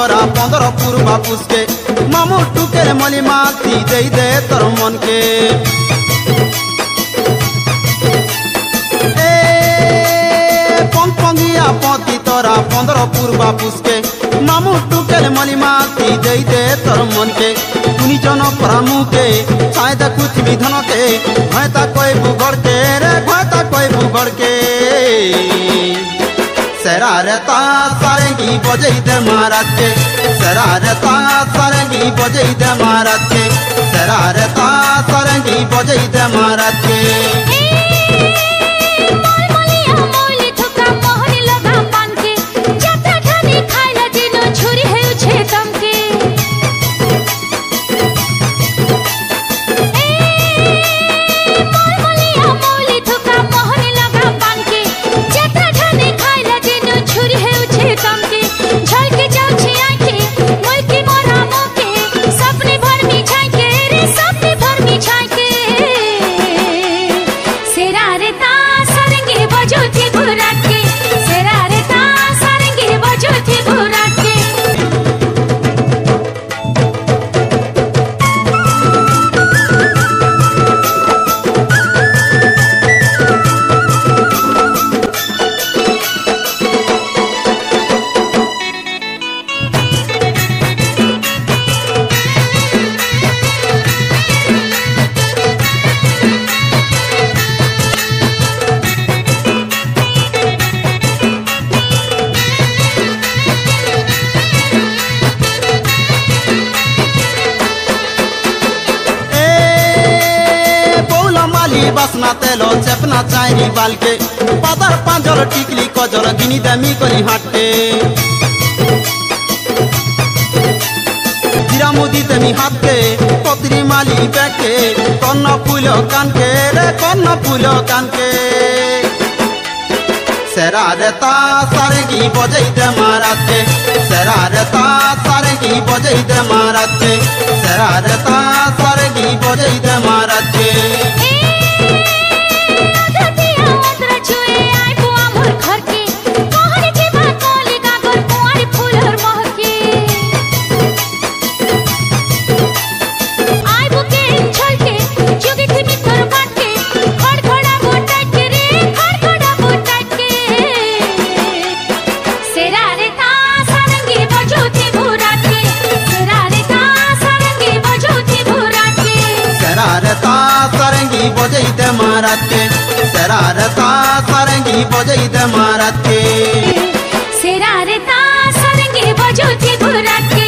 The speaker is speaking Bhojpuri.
तोरा 15 पूर्वा पुसके मामू टुकेर मली माती दे दे तोर मन के पंगिया पति तोरा 15 पूर्वा पुसके मामू टुकेर मली माती दे दे तोर मन के तुनी जन परामु के छायदा कुछ भी धन के भयता कोई बुगड़ के रे भयता कोई बुगड़ के शरारता सारंगी बजई दे महाराज के शरारता सारंगी बजई दे महाराज के शरारता सारंगी बजई दे महाराज के बसना तेलो चेपना चाइनी बाल के पादर पांजर टिकली कजर गिनी दमी करी हाटे जीरा मोदी दमी हाथ के पतरी माली बैके कन्ना फूलो कान के रे कन्ना फूलो कान के शरारता सारंगी बजई दे महाराज के शरारता सारंगी बजई दे महाराज के शरारता सारंगी बजई दे महाराज के शरारता सारंगी बजई दे महाराज के शरारता सारंगी बजई दे महाराज के शरारता सारंगी बजोती बुरात के।